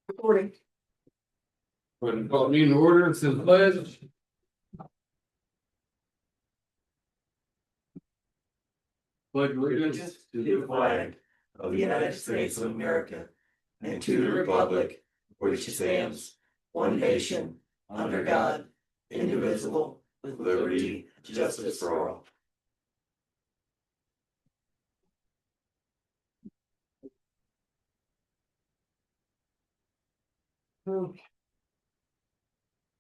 Recording. Put call me in order, it says pledge. Pledge allegiance To the flag of the United States of America and to the republic which stands one nation under God, indivisible, with liberty and justice for all.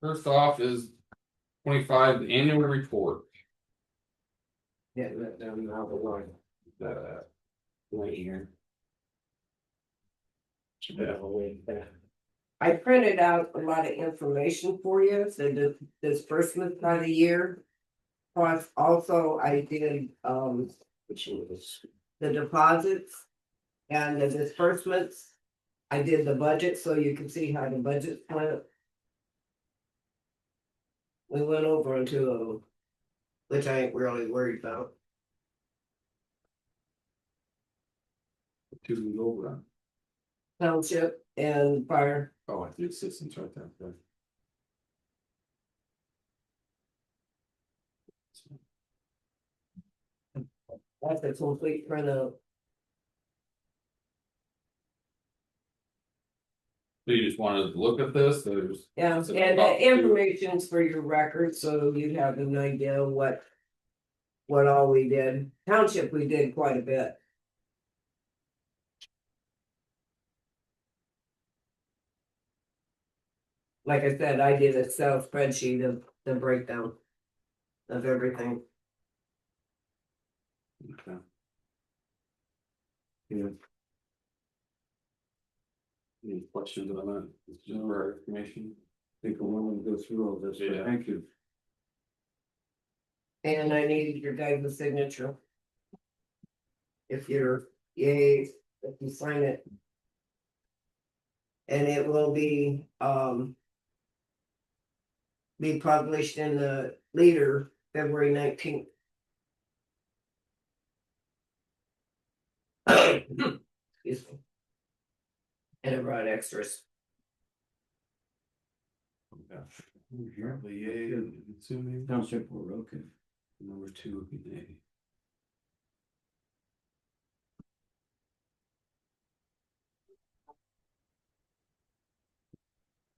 First off is 25 the annual report. Yeah, that down now the line. Right here. I printed out a lot of information for you, so the disbursement by the year. Plus, also I did, which was the deposits. And the disbursements. I did the budget, so you can see how the budget went. We went over into them, which I ain't really worried about. Two we over. Township and fire. Oh, I think assistance right there. Okay. That's a complete printout. So you just wanted to look at this, there's. Yeah, It's and about the information's for your record, so you'd have an idea what. What all we did. Township, we did quite a bit. Like I said, I did a Excel spreadsheet of the breakdown. Of everything. Okay. Any questions on that? It's general information. I think we're going to go through all this, Yeah. but thank you. And I needed your guys' signature. If you're, yay, if you sign it. And it will be, be published in the Leader February 19th. Excuse me. And it brought extras. Apparently, yay, assuming Township, we're okay. number 2 would be nay.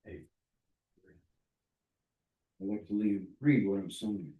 Hey. I like to read what I'm saying.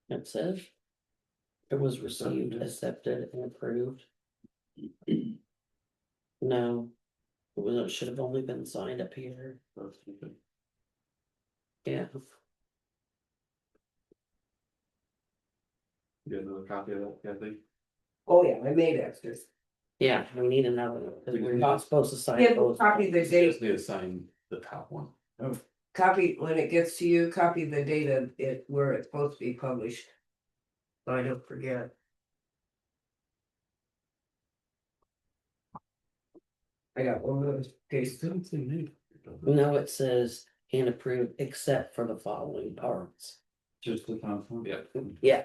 It says. It was received, accepted and approved. No. It should have only been signed up here. Yeah, You got another copy of that, Kathy? Oh, yeah, I made extras. yeah, we need another one, because we're not supposed to sign Yeah, those. copy the Just date, need to sign the top one. copy, when it gets to you, copy the date of it, where it's supposed to be published. So I don't forget. I got one of those cases. No, it says and approved except for the following parts. Just the top one? Yeah. Yeah.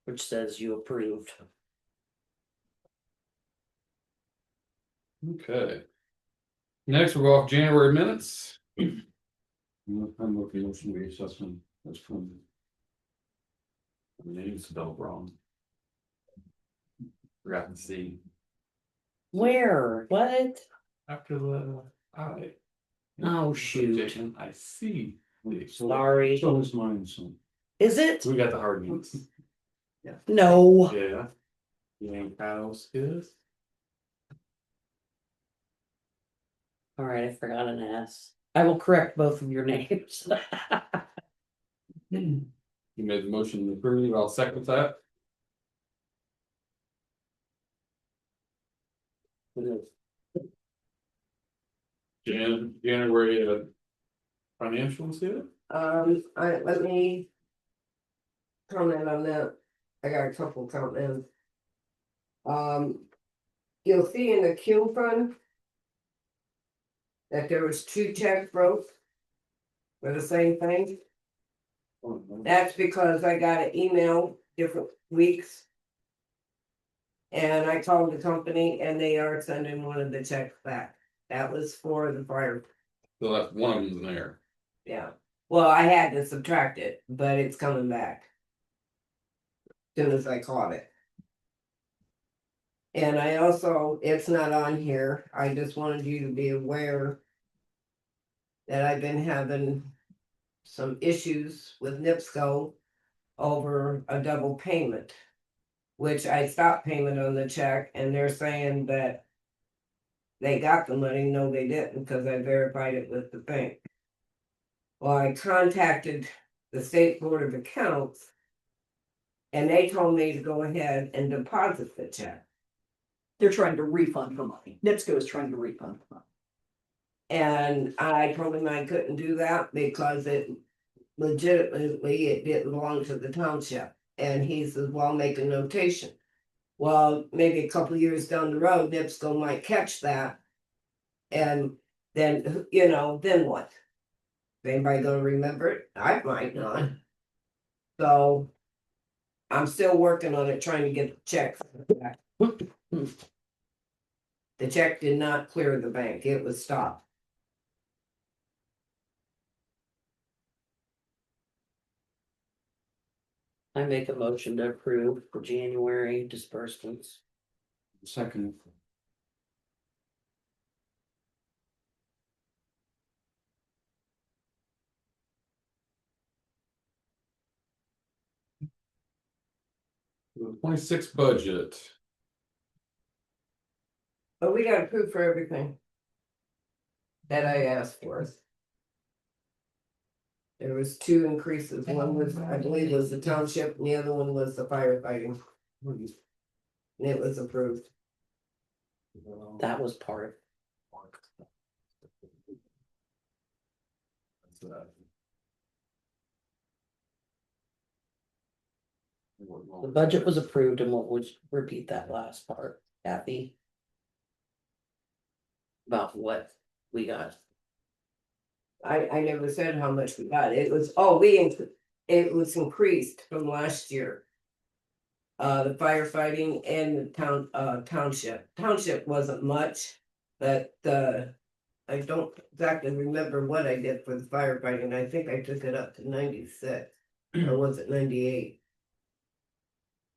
Which says you approved. Okay. Next, we'll go off January minutes. I'm looking at some reassessment. That's from. The name's spelled wrong. Forgot to see Where? What? after the I. Oh, shoot. Jason, I see. Sorry. So is mine, so. Is it? We got the hard ones. No. Yeah. You ain't house is? All right, I forgot an S. I will correct both of your names. You made the motion to approve, I'll second that. January financials here. Let me. Comment on that, I got a couple comments. You'll see in the Q fund. That there was 2 checks broke. For the same thing, that's because I got an email different weeks. And I called the company and they are sending one of the checks back, that was for the fire. So that's one of them's in there. Yeah, well, I had to subtract it, but it's coming back. Soon as I caught it. And I also, it's not on here, I just wanted you to be aware. That I've been having some issues with NIPSCO over a double payment. Which I stopped payment on the check and they're saying that. They got the money, no they didn't, because I verified it with the bank. Well, I contacted the State Board of Accounts. And they told me to go ahead and deposit the check. They're trying to refund her money. NIPSCO is trying to refund her money. And I told him I couldn't do that because it legitimately, it didn't belong to the township. And he says, well, I'll make a notation. Well, maybe a couple years down the road, NIPSCO might catch that. And then, then what? Is anybody gonna remember it? I might not. So. I'm still working on it, trying to get the check back. The check did not clear the bank, it was stopped. I make a motion to approve for January disbursements. Second. The 26 budget. But we got approved for everything. That I asked for. There was 2 increases, one was, I believe, was the township, and the other one was the firefighting. And it was approved. That was part of the budget was approved, and what would repeat that last part, Kathy? About what we got. I never said how much we got, it was, it was increased from last year. The firefighting and the township wasn't much, but I don't exactly remember what I did for the firefighting, I think I took it up to 96, or was it 98?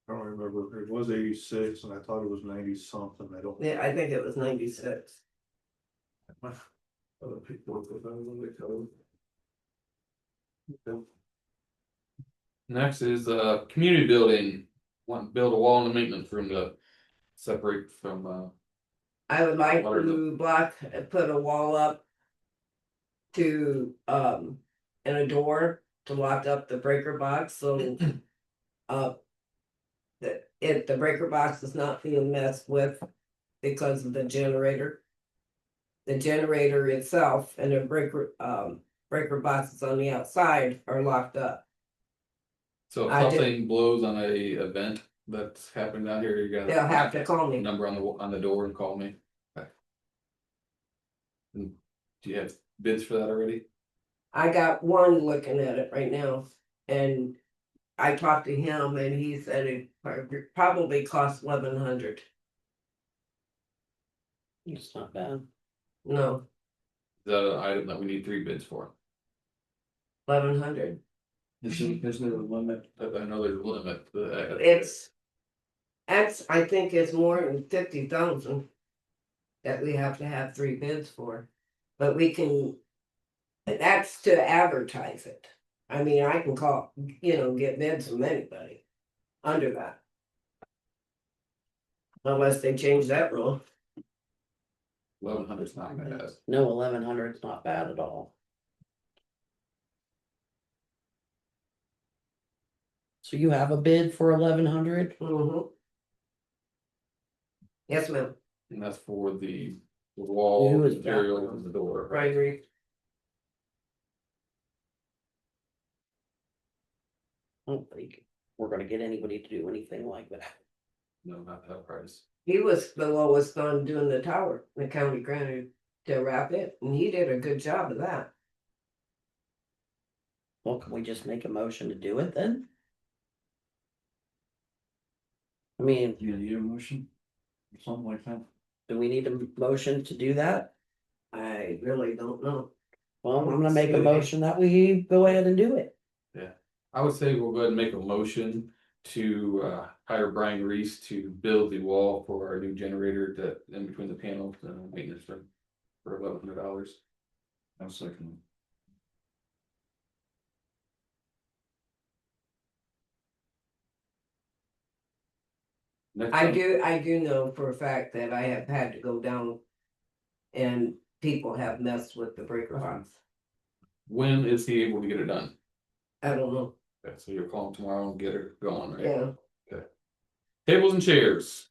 I don't remember, it was 86 and I thought it was 90 something, I don't. Yeah, I think it was 96. Other people with that when they tell them. Next is community building. Want to build a wall in the maintenance room to separate from I would like What are to put a wall up. To and a door to lock up the breaker box, so. The breaker box is not being messed with. Because of the generator. The generator itself and the breaker boxes on the outside are locked up. so if I did- something blows on a event that's happened down here, you got They'll have to call me. number on the door and call me. Okay. And do you have bids for that already? I got one looking at it right now, and I talked to him and he said it probably cost 1,100. It's not bad. No, Is that an item that we need 3 bids for? 1,100. There's no limit. I know there's a limit. I think it's more than 50,000. That we have to have 3 bids for, but we can. That's to advertise it. I mean, I can call, get bids from anybody under that. Unless they change that rule. 1100's not bad. No, 1100's not bad at all. So you have a bid for 1100? Mm-hmm. Yes, ma'am. And that's for the wall, Who the is that material, from? and the door. Right. I don't think we're gonna get anybody to do anything like that. No, not that price. He was the lowest on doing the tower, the county granted to wrap it, and he did a good job of that. Well, can we just make a motion to do it then? I mean, You need a motion? Or something like that? do we need a motion to do that? I really don't know. Well, I'm gonna make a motion that we go ahead and do it. I would say we'll go ahead and make a motion to hire Brian Reese to build the wall for our new generator that in between the panels and maintenance for $1,100. I'll second. Next I time- do know for a fact that I have had to go down. And people have messed with the breaker box. When is he able to get it done? I don't know, Okay, so you'll call him tomorrow and get her going, right? yeah. Tables and chairs.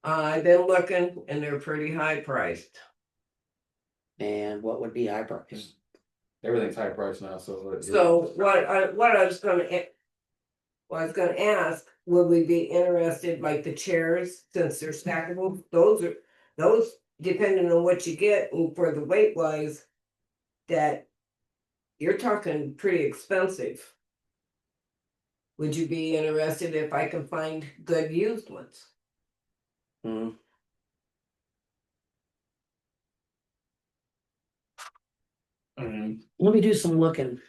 I've been looking and they're pretty high priced. And what would be high price? Everything's high price now, so. So what I was gonna. Well, I was gonna ask, would we be interested, like the chairs, since they're stackable, those, depending on what you get, and for the weight wise. That. You're talking pretty expensive. Would you be interested if I can find good used ones? Hmm, let me do some looking.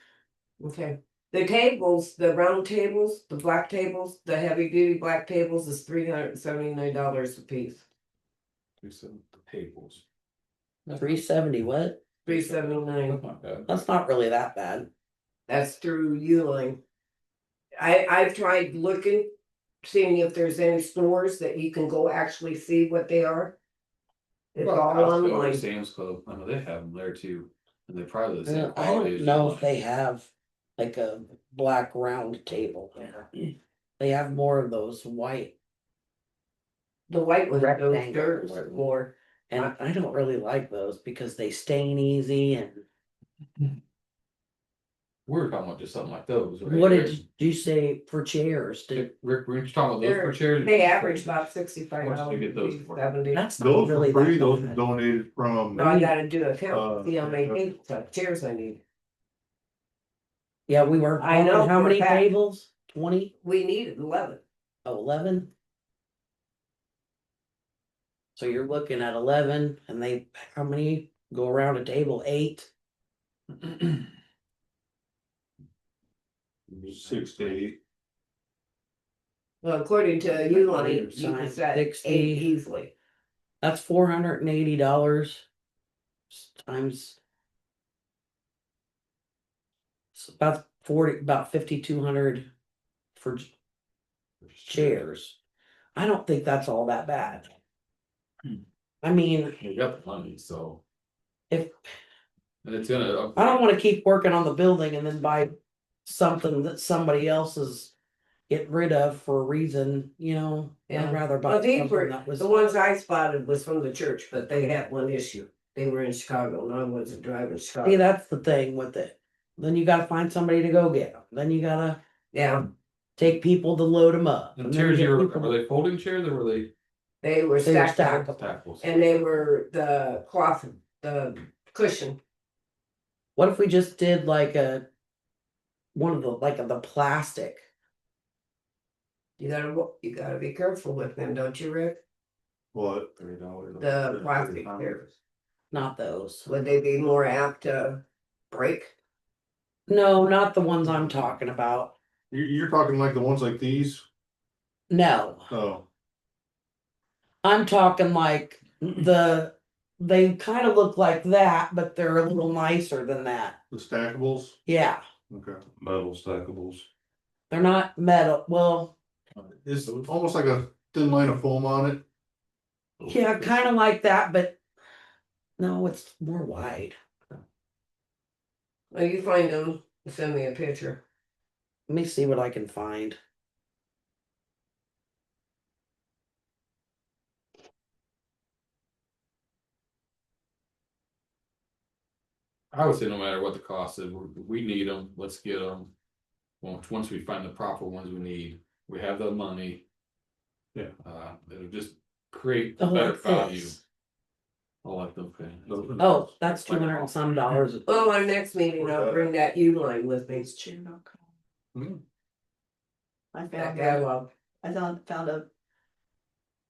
Okay, the tables, the round tables, the black tables, the heavy duty black tables is $379 a piece. We said the tables. 370, what? $379. That's not bad. That's not really that bad. That's through Uline. I've tried looking, seeing if there's any stores that you can go actually see what they are. It's Well, all Costco or online. Sam's Club, I know they have them there too, and they're probably the same I quality. don't as know you. if they have like a black round table there. They have more of those white, The white ones, those Rectangles. dirt more. and I don't really like those because they stain easy. And We were talking about just something like those, right? what did you say for chairs? Rick, were you talking about those for chairs? They average about $65. How much do you get those for? 70. That's not Those really are free, that those bad. donated from. No, I gotta do a count, see how many yeah. chairs I need. Yeah, we were. I know How for a many fact. tables? 20? We needed 11. Oh, 11? So you're looking at 11, and they, how many go around a table? 8? 6 to 8. Well, according to Uline, you Sign can set 60. 8 easily. That's $480 times. It's about 5,200 for chairs. I don't think that's all that bad. I mean, You got the money, so, if and it's gonna. I don't wanna keep working on the building and then buy something that somebody else is getting rid of for a reason, Yeah. I'd rather buy Well, these something were, that was. the ones I spotted was from the church, but they had one issue. They were in Chicago and I wasn't driving See, Chicago. that's the thing with it. Then you gotta find somebody to go get them. Then you gotta Yeah, take people to load them up. The and then chairs get you were, people- were they folding chairs or were they they were They were stacked up. tackles? And they were the cloth, the cushion. What if we just did like one of the plastic? You gotta be careful with them, don't you, Rick? What? The plastic chairs. Not those. Would they be more apt to break? No, not the ones I'm talking about. You're talking like the ones like these? No, Oh, I'm talking like the they kind of look like that, but they're a little nicer than that. The stackables, Yeah, okay. Metal stackables. they're not metal. Well, It's almost like a thin line of foam on it. yeah, kind of like that, but no, it's more wide. Well, you find them, send me a picture. Let me see what I can find. I would say no matter what the cost is, we need them, let's get them. Once we find the proper ones we need, we have the money. Yeah. It'll just create Oh, better like value. this. I like them things. Oh, that's $200 and some dollars. Well, our next meeting, I'll bring that U line with me. It's chair.com. I That found, catalog. I found a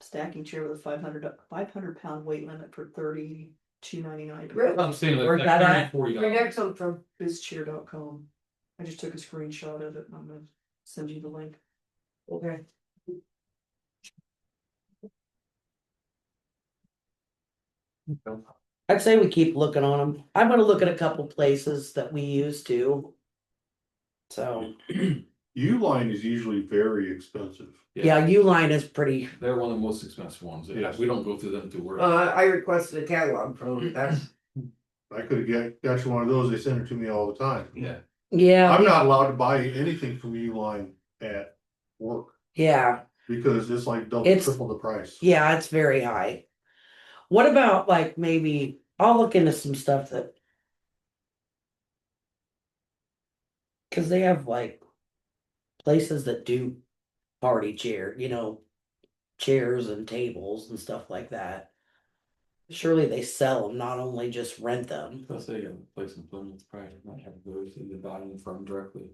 stacking chair with a 500 pound weight limit for $32.99. Really? I'm saying like Where's that at? $40. Where that come from? Bizchair.com. I just took a screenshot of it and I'm gonna send you the link. Okay. I'd say we keep looking on them. I'm gonna look at a couple places that we used to. So, U-line is usually very expensive. yeah, U-line is pretty, They're one of the most expensive ones. Yes. We don't go through them to work. I requested a catalog from them. That's, I could have got you one of those, they send it to me all the time. Yeah. yeah, I'm not allowed to buy anything from U-line at work, yeah, because it's like double, It's- triple the price. yeah, it's very high. What about like maybe, I'll look into some stuff that. Cause they have like places that do party chair, chairs and tables and stuff like that. Surely they sell them, not only just rent them. Let's say a place in Plymouth, probably might have those in the buying from directly.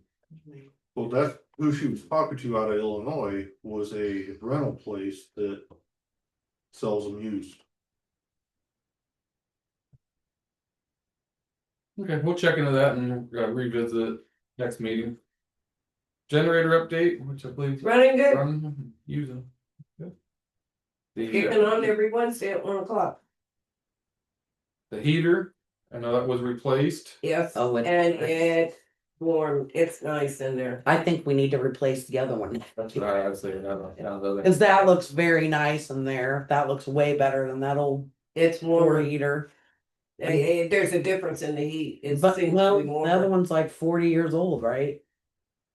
Well, that's who she was talking to out of Illinois, was a rental place that sells them used. Okay, we'll check into that and revisit next meeting. Generator update, which I believe. running good, Using. Good. The, kicking on every Wednesday at 1 o'clock. the heater, I know that was replaced. Yes, Oh, and it's warm, it's nice in there. I think we need to replace the other one. That's what I was saying. Cause that looks very nice in there. That looks way better than that old It's floor warmer. heater. There's a difference in the heat. It But, seems well, to be the other warmer. one's like 40 years old, right?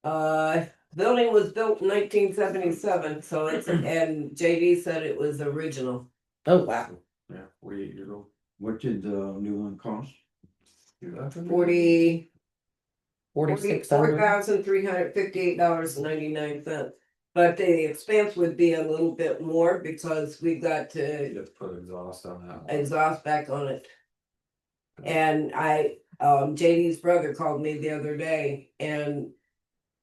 Building was built in 1977, so it's, and JD said it was original. Oh, wow. Yeah, 48 years old. What did the new one cost? 4,600. $4,358.99. But the expense would be a little bit more because we got to You have to put exhaust on that one. exhaust back on it. And JD's brother called me the other day and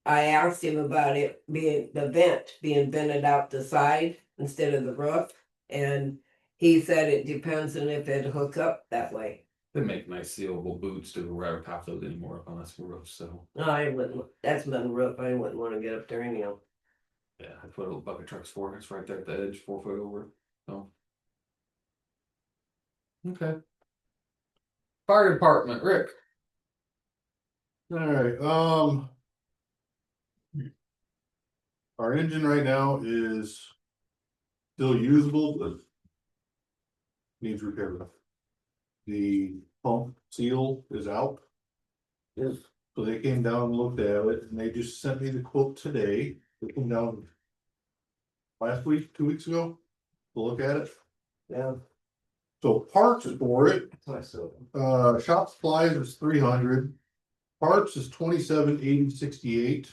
I asked him about it being the vent being vented out the side instead of the roof. And he said it depends on if it hook up that way. They make nice sealable boots to where half those anymore up on this roof, so. No, I wouldn't, that's metal roof, I wouldn't wanna get up there anyhow. Yeah, I put a little bucket trucks for it, it's right there at the edge, 4 foot over, so. Okay. Fire department, Rick. Alright, our engine right now is still usable, but needs repair. The pump seal is out. Yes. So they came down and looked at it, and they just sent me the quote today. They came down last week, 2 weeks ago, to look at it. Yeah. So parts for it, shop supplies is 300. Parts is 2780.68.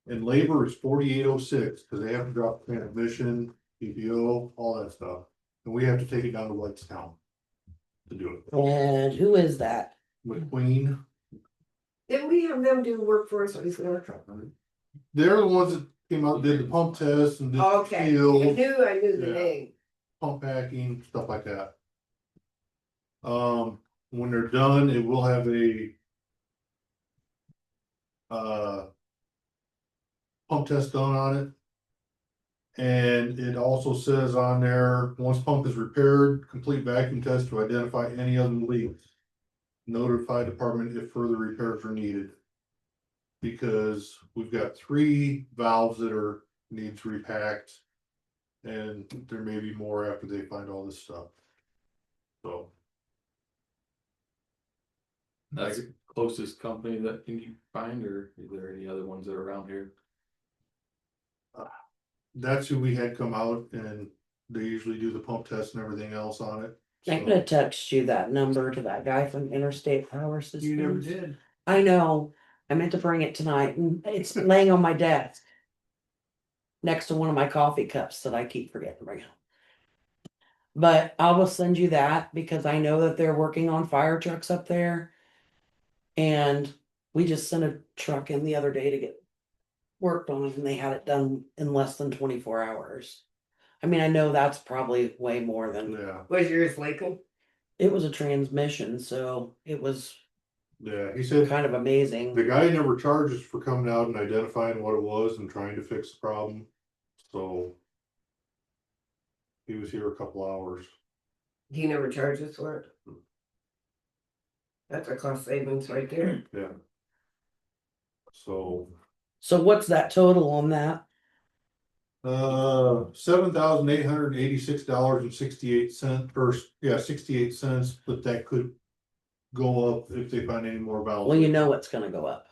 And labor is 4806, because they have to drop the transmission, PPO, all that stuff. And we have to take it down to Whitestown to do it. And who is that? McQueen, Didn't we have them do work for us before? they're the ones that came out, did the pump test and did the Okay, I seal, knew the Yeah. name. pump packing, stuff like that. When they're done, it will have a pump test done on it. And it also says on there, once pump is repaired, complete vacuum test to identify any other leaks. Notify department if further repairs are needed. Because we've got 3 valves that are, needs repacked. And there may be more after they find all this stuff. So, That's the closest company that can you find, or is there any other ones that are around here? that's who we had come out and they usually do the pump test and everything else on it. I'm So, gonna text you that number to that guy from Interstate Power Systems. You never did. I know, I meant to bring it tonight and it's laying on my desk. Next to one of my coffee cups that I keep forgetting to bring out. But I will send you that because I know that they're working on fire trucks up there. And we just sent a truck in the other day to get worked on and they had it done in less than 24 hours. I mean, I know that's probably way more than, yeah, Was yours leaking? it was a transmission, so it was yeah, he said kind of amazing. the guy never charges for coming out and identifying what it was and trying to fix the problem. So. He was here a couple hours. He never charges for it. That's a cost savings right there. Yeah. So, So what's that total on that? $7,886.68 or, yeah, 68 cents, but that could go up if they find any more valves. Well, you know it's gonna go up.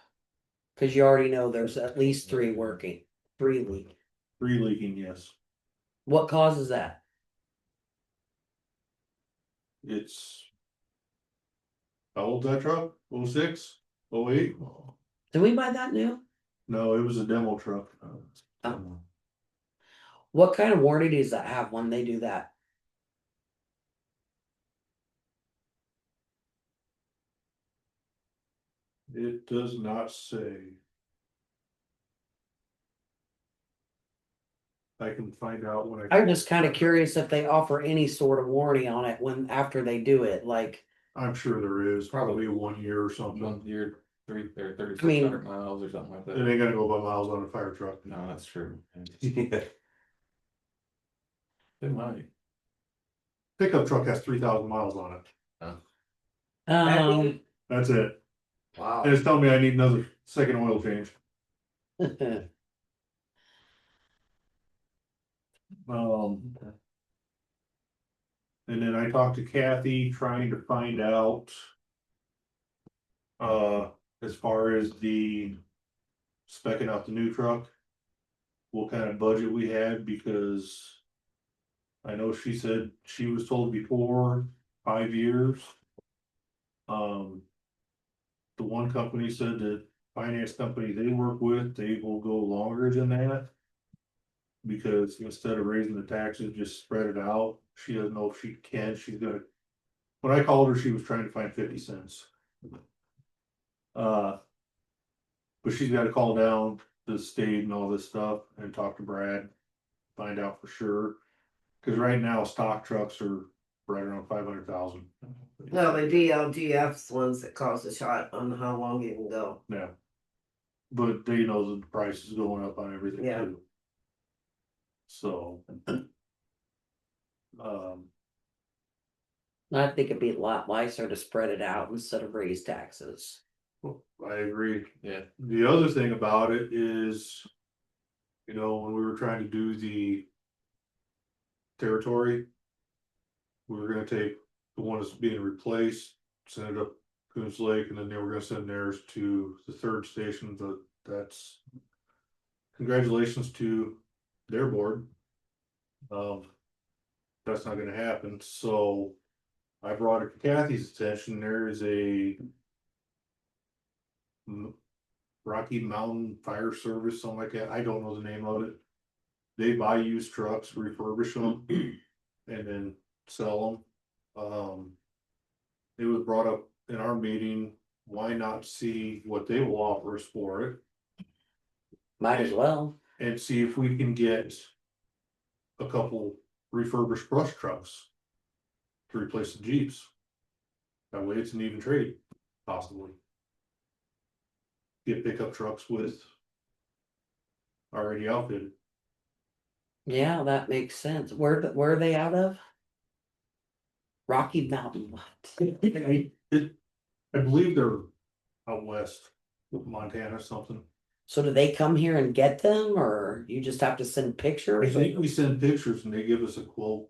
Cause you already know there's at least 3 working, 3 leaking. 3 leaking, yes. What causes that? It's. How old's that truck? 06, 08? Did we buy that new? No, it was a demo truck. Oh. What kind of warranty does that have when they do that? It does not say. I can find out when I'm just kind of curious if they offer any sort of warranty on it when after they do it, like, I'm sure there is, probably 1 year or something. 1 year, 3600 I mean- miles or something like It that. ain't gonna go by miles on a fire truck. No, that's true. Yeah. It might. Pickup truck has 3,000 miles on it. um, That's it. Wow. And it's telling me I need another second oil change. And then I talked to Kathy trying to find out. As far as the. Specking out the new truck. What kind of budget we had because. I know she said she was told before 5 years. The one company said that finance company they work with, they will go longer than that. Because instead of raising the taxes, just spread it out. She doesn't know if she can, she's gonna. When I called her, she was trying to find 50 cents. But she's gotta call down to the state and all this stuff and talk to Brad. Find out for sure. Cause right now stock trucks are right around 500,000. No, the DLGF's ones that cause a shot on how long you can go. Yeah. But they know that the price is going up on everything Yeah. too. So. I think it'd be a lot nicer to spread it out instead of raise taxes. I agree. Yeah. The other thing about it is. You know, when we were trying to do the. Territory. We were gonna take the one that's being replaced, send it up Coons Lake, and then they were gonna send theirs to the 3rd station, but that's. Congratulations to their board. That's not gonna happen, so. I brought it to Kathy's attention, there is a. Rocky Mountain Fire Service, something like that, I don't know the name of it. They buy used trucks, refurbish them, and then sell them. It was brought up in our meeting, why not see what they will offer us for it? Might as well. And see if we can get. A couple refurbished brush trucks. To replace the Jeeps. That way it's an even trade, possibly. Get pickup trucks with. Already outfitted. Yeah, that makes sense. Where are they out of? Rocky Mountain, what? I believe they're out west, Montana or something. So do they come here and get them, or you just have to send I pictures? think we send pictures and they give us a quote.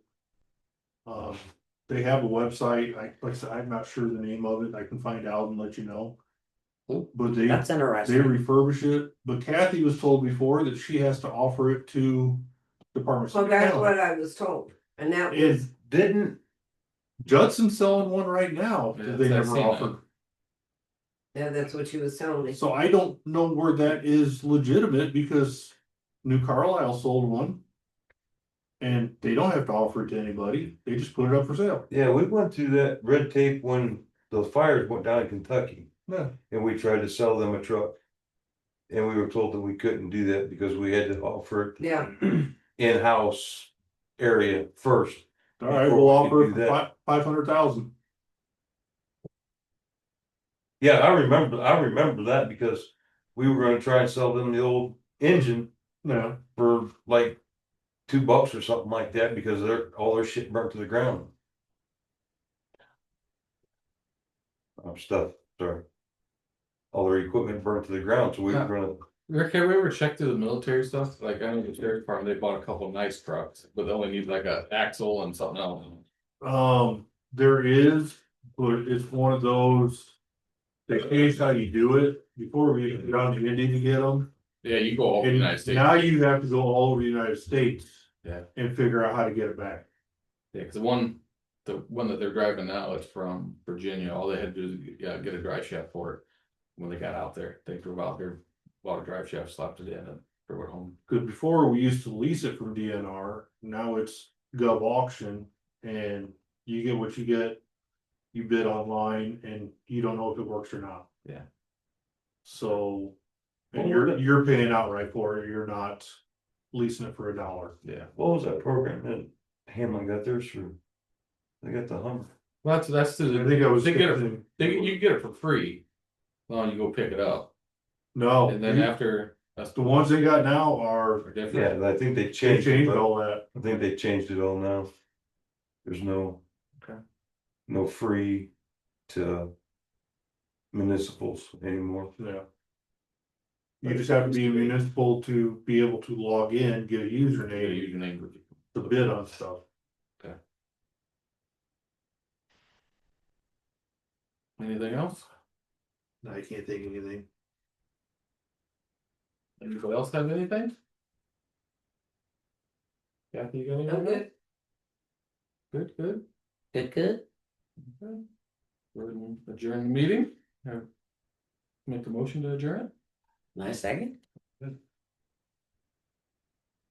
They have a website, like I said, I'm not sure the name of it, I can find out and let you know. Oh, But they That's interesting. refurbish it, but Kathy was told before that she has to offer it to Department So of that's County. what I was told, and that was, Is didn't Judson's selling one right now Yeah, that they I've never seen that. offered. yeah, that's what she was telling me. So I don't know where that is legitimate because New Carlisle sold one. And they don't have to offer it to anybody, they just put it up for sale. Yeah, we went through that red tape when the fires went down in Kentucky. Yeah. And we tried to sell them a truck. And we were told that we couldn't do that because we had to offer it Yeah, in-house area first. All right, Before we'll we offer could it do for that. 500,000. Yeah, I remember that because we were gonna try and sell them the old engine Yeah, for like $2 or something like that because all their shit burnt to the ground. Stuff, sorry. All their equipment burnt to the ground, so we were gonna, Rick, have we ever checked through the military stuff? Like, I know the sheriff's department, they bought a couple nice trucks, but they only need like a axle and something else. there is, but it's one of those. They change how you do it, before we get down to Indy to get them. Yeah, you go all over the United And States. now you have to go all over the United States. Yeah. And figure out how to get it back. Yeah, cause the one that they're driving now, it's from Virginia, all they had to do is, yeah, get a drive shaft for it. When they got out there, they drove out there, bought a drive shaft, slapped it in and drove it home. Cause before we used to lease it from DNR, now it's Gov auction and you get what you get. You bid online and you don't know if it works or not. Yeah. So. And Well, you're paying outright for it, you're not leasing it for $1. Yeah. what was that program that Hamlin got theirs through? They got the Hummer. Well, that's the, I think I was they get it, thinking, you get it for free. Long as you go pick it up, no, and then after, that's the ones they got now are, different. Yeah, I think they they changed it, changed but all that. I think they changed it all now. There's no. Okay. No free to municipals anymore. Yeah. You just have to be municipal to be able to log in, get a Get a username username. to bid on stuff. Anything else? I can't think of anything. Anybody else have anything? Kathy, you got anything? I'm good. Good, good. Good. Okay. We're gonna adjourn the meeting. Make a motion to adjourn. Nice second.